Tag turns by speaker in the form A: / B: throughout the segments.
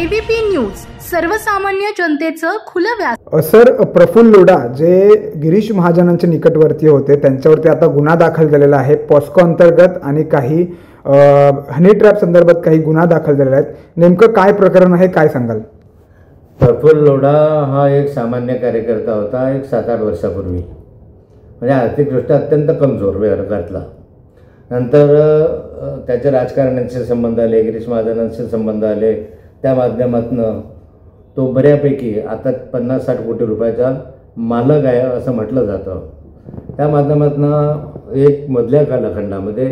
A: ABP news, सर्वसामान्य जनतेचं खुलं व्यास।
B: सर, प्रफुल्ल लोढा जे गिरीश महाजनांच्या निकटवर्ती होते त्यांच्यावरती आता गुन्हा दाखल झालेला आहे पॉस्को अंतर्गत आणि काही हनी ट्रॅप संदर्भात काही गुन्हा दाखल झालेला आहे। नेमकं काय प्रकरण आहे, काय सांगाल?
C: प्रफुल्ल लोढा हा एक सामान्य कार्यकर्ता होता एक 7-8 वर्षापूर्वी, म्हणजे आर्थिकदृष्ट्या अत्यंत कमजोर वर्गातला। नंतर त्याचे राजकारण्यांचे संबंध आले, गिरीश महाजनांचे संबंध आले, त्या माध्यमातून तो बऱ्यापैकी आता 50-60 कोटी रुपयाचा मालक आहे असं म्हटलं जातं। त्या माध्यमातून एक मधल्या कालखंडामध्ये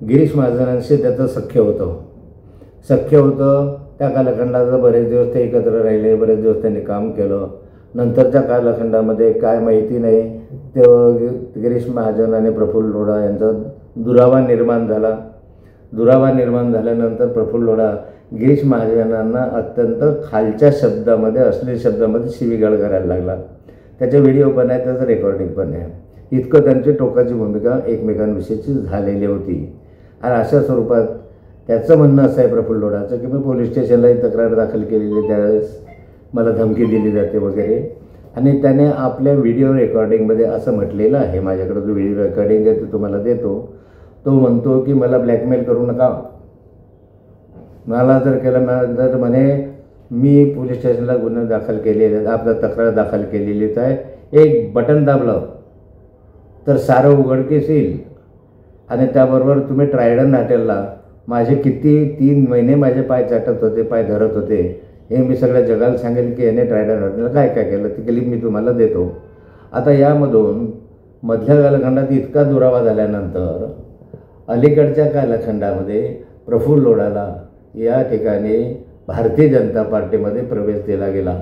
C: गिरीश महाजनांशी त्याचं सख्य होतं। त्या कालखंडात बरेच दिवस ते एकत्र राहिले, बरेच दिवस त्यांनी काम केलं। नंतरच्या कालखंडामध्ये काय माहिती नाही, ते गिरीश महाजन आणि प्रफुल्ल लोढा यांचा दुरावा निर्माण झाल्यानंतर प्रफुल्ल लोढा गिरीश महाजनांना अत्यंत खालच्या शब्दामध्ये, अश्लील शब्दामध्ये शिवीगाळ करायला लागला। त्याचे व्हिडिओ पण आहे, त्याचं रेकॉर्डिंग पण आहे। इतकं त्यांची टोकाची भूमिका एकमेकांविषयीची झालेली होती। आणि अशा स्वरूपात त्याचं म्हणणं असं आहे प्रफुल्ल लोढाचं की मी पोलीस स्टेशनलाही तक्रार दाखल केलेली, त्यावेळेस मला धमकी दिली जाते वगैरे। आणि त्याने आपल्या व्हिडिओ रेकॉर्डिंगमध्ये असं म्हटलेलं आहे, माझ्याकडे जो व्हिडिओ रेकॉर्डिंग आहे तो तुम्हाला देतो। तो म्हणतो की मला ब्लॅकमेल करू नका, मला जर केलं तर म्हणे मी पोलीस स्टेशनला गुन्हा दाखल केलेले, आपला तक्रार दाखल केलेलीच आहे, एक बटन दाबलं तर सारं उघडकीस येईल। आणि त्याबरोबर तुम्ही ट्रायडन हॉटेलला माझे किती 3 महिने माझे पाय चाटत होते, पाय धरत होते, हे मी सगळ्या जगाला सांगेल की याने ट्रायडन हॉटेलला काय काय केलं, ती क्लिप मी तुम्हाला देतो। आता यामधून मधल्या कालखंडात इतका दुरावा झाल्यानंतर अलीकडच्या कालखंडामध्ये प्रफुल्ल लोढाला या ठिकाणी भारतीय जनता पार्टीमध्ये प्रवेश दिला गेला,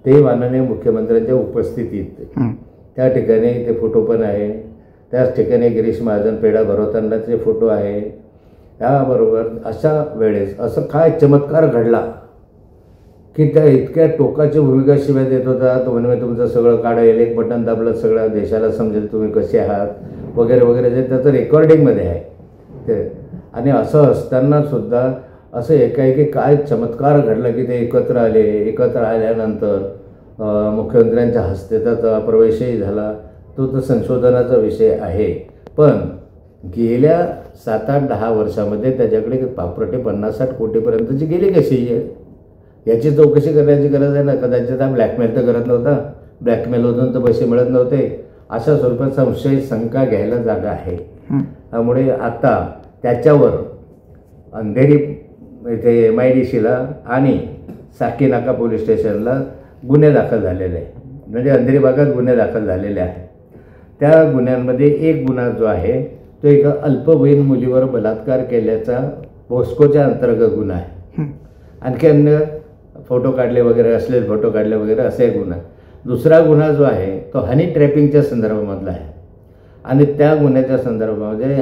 C: ते माननीय मुख्यमंत्र्यांच्या उपस्थितीत। त्या ठिकाणी ते फोटो पण आहे, त्याच ठिकाणी गिरीश महाजन पेढा भरवतानाचे फोटो आहे। याबरोबर अशा वेळेस असं काय चमत्कार घडला की त्या इतक्या टोकाची भूमिका शिवाय देत होता। तो म्हणे तुमचं सगळं काढेल, एक बटन दाबलं सगळ्या देशाला समजेल तुम्ही कसे आहात वगैरे वगैरे, जे त्याचं रेकॉर्डिंगमध्ये आहे ते। आणि असं असताना सुद्धा असं एकाएकी काय चमत्कार घडला की ते एकत्र आल्यानंतर मुख्यमंत्र्यांच्या हस्ते त्याचा प्रवेशही झाला। तो तर संशोधनाचा विषय आहे, पण गेल्या 7-8-10 वर्षामध्ये त्याच्याकडे प्रॉपर्टी 50-60 कोटीपर्यंतची गेली कशी आहे याची चौकशी करण्याची गरज आहे ना। कदाचित हा ब्लॅकमेल तर करत नव्हता, ब्लॅकमेलमधून तर पैसे मिळत नव्हते, अशा स्वरूपात संशय शंका घ्यायला जागा आहे। त्यामुळे आता त्याच्यावर अंधेरी इथे MIDCला आणि साकीनाका पोलीस स्टेशनला गुन्हे दाखल झालेले आहे, म्हणजे अंधेरी भागात गुन्हे दाखल झालेले आहेत। त्या गुन्ह्यांमध्ये एक गुन्हा जो आहे तो एका अल्पवयीन मुलीवर बलात्कार केल्याचा पॉस्कोच्या अंतर्गत गुन्हा आहे। आणखी अन्य फोटो काढले वगैरे, असलेले फोटो काढले वगैरे असा एक गुन्हा। दुसरा गुन्हा जो आहे तो हनी ट्रॅपिंगच्या संदर्भामधला आहे, आणि त्या गुन्ह्याच्या संदर्भामध्ये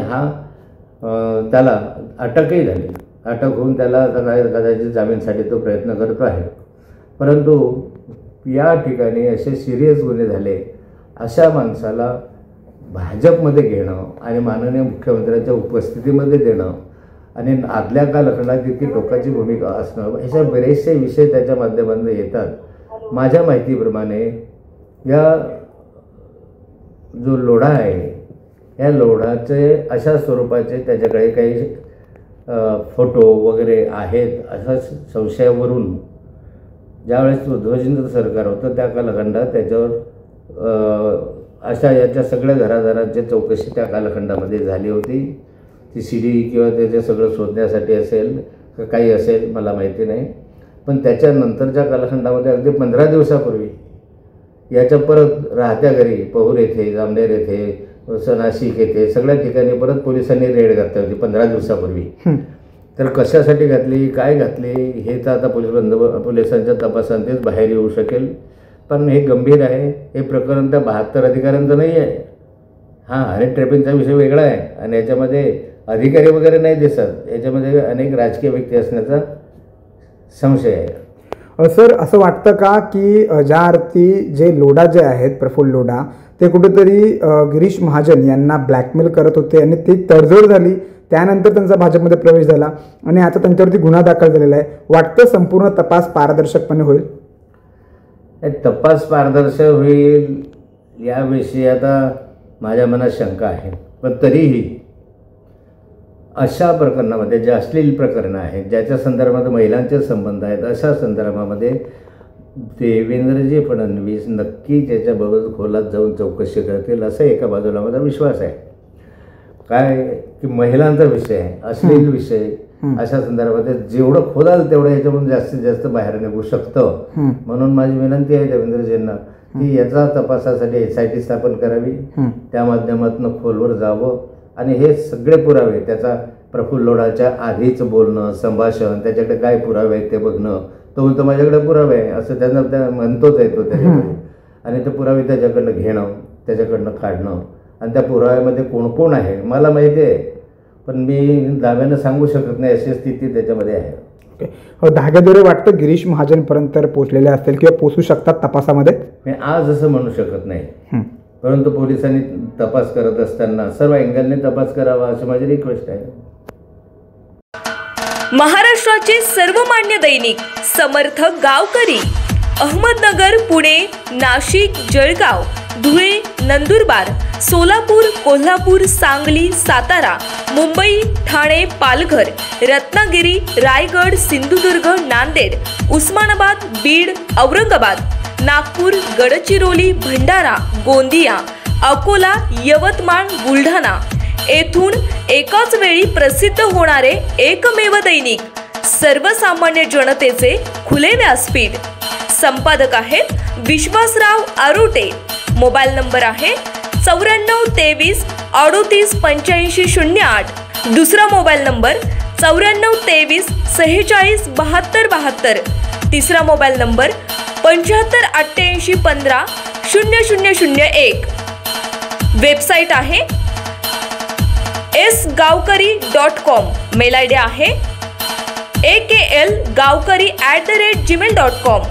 C: त्याला अटकही झाली। अटक होऊन त्याला आता काय कदाचित जामीनसाठी तो प्रयत्न करतो आहे, परंतु या ठिकाणी असे सिरियस गुन्हे झाले, अशा माणसाला भाजपमध्ये घेणं आणि माननीय मुख्यमंत्र्यांच्या उपस्थितीमध्ये देणं आणि आदल्या कालखंडात इतकी टोकाची भूमिका असणं, अशा बरेचसे विषय त्याच्या माध्यमातून येतात। माझ्या माहितीप्रमाणे या जो लोढा आहे या लोढाचे अशा स्वरूपाचे त्याच्याकडे काही फोटो वगैरे आहेत, अशा संशयावरून ज्यावेळेस ध्वजेंद्र सरकार होतं त्या कालखंडात त्याच्यावर अशा याच्या सगळ्या घरादारांची चौकशी त्या कालखंडामध्ये झाली होती। ती CD किंवा त्याचे सगळं शोधण्यासाठी असेल काही असेल मला माहिती नाही, पण त्याच्यानंतरच्या कालखंडामध्ये अगदी 15 दिवसापूर्वी याच्या परत राहत्या घरी पहूर येथे, जामनेर येथे, नाशिक येथे सगळ्या ठिकाणी परत पोलिसांनी रेड घातली होती 15 दिवसापूर्वी। तर कशासाठी घातली, काय घातली हे तर आता पोलिसांच्या तपासांतेच बाहेर येऊ शकेल, पण हे गंभीर आहे। हे प्रकरण त्या 72 अधिकाऱ्यांचं नाही आहे। आणि ट्रॅपिंगचा विषय वेगळा आहे आणि याच्यामध्ये अधिकारी वगैरे नाही दिसत, याच्यामध्ये अनेक राजकीय व्यक्ती असण्याचा संशय आहे।
B: सर, असं वाटतं का की ज्या अर्थी जे लोढा जे आहेत प्रफुल्ल लोढा ते कुठेतरी गिरीश महाजन यांना ब्लॅकमेल करत होते आणि ती तडजोड झाली. त्यानंतर त्यांचा भाजपमध्ये प्रवेश झाला आणि आता त्यांच्यावरती गुन्हा दाखल झालेला आहे. वाटतं संपूर्ण तपास पारदर्शकपणे होईल?
C: तपास पारदर्शक होईल याविषयी आता माझ्या मनात शंका आहे. पण तरीही अशा प्रकरणामध्ये जे अश्लील प्रकरणं आहेत, ज्याच्या संदर्भात महिलांचे संबंध आहेत, अशा संदर्भामध्ये देवेंद्रजी फडणवीस नक्की त्याच्याबरोबर खोलात जाऊन चौकशी करतील असं एका बाजूला माझा विश्वास आहे. काय की महिलांचा विषय आहे, अश्लील विषय, अशा संदर्भात जेवढं खोलाल तेवढं याच्यामधून जास्तीत जास्त बाहेर निघू शकतं. म्हणून माझी विनंती आहे देवेंद्रजींना की याचा तपासासाठी SIT स्थापन करावी, त्या माध्यमातून खोलवर जावं आणि हे सगळे पुरावे, त्याचा प्रफुल्ल लोढाच्या आधीच बोलणं, संभाषण, त्याच्याकडे काय पुरावे आहेत ते बघणं. तो म्हणतो माझ्याकडे पुरावे आहे असं त्यांना त्या म्हणतोच आहे तो त्याच्याकडे, आणि ते पुरावे त्याच्याकडनं घेणं, त्याच्याकडनं काढणं आणि त्या पुराव्यामध्ये कोण कोण आहे मला माहिती आहे, पण मी दाव्यानं सांगू शकत नाही अशी स्थिती त्याच्यामध्ये आहे.
B: ओके, धाग्याद्वारे वाटतं गिरीश महाजनपर्यंत पोहोचलेले असतील किंवा पोहोचू शकतात तपासामध्ये?
C: मी आज असं म्हणू शकत नाही, परंतु पोलिसांनी तपास करत असताना सर्व अँगलने तपास करावा अशी माझी रिक्वेस्ट आहे.
D: महाराष्ट्राचे सर्वमान्य दैनिक समर्थ गावकरी, अहमदनगर, पुणे, नाशिक, जळगाव, धुळे, नंदुरबार, सोलापूर, कोल्हापूर, सांगली, सातारा, मुंबई, ठाणे, पालघर, रत्नागिरी, रायगड, सिंधुदुर्ग, नांदेड, उस्मानाबाद, बीड, औरंगाबाद, नागपूर, गडचिरोली, भंडारा, गोंदिया, अकोला, यवतमाळ, बुलढाणा येथून एकाच वेळी प्रसिद्ध होणारे एकमेव दैनिक, सर्वसामान्य जनतेचे खुले व्यासपीठ. संपादक आहेत विश्वासराव आरोटे. मोबाईल नंबर आहे 94 23 38 85 08. दुसरा मोबाईल नंबर 94 23 46 72 72. तिसरा मोबाईल नंबर 75 88 15 0001. वेबसाईट आहे sgavkari.com. मेल ID आहे AKLgavkari@gmail.com.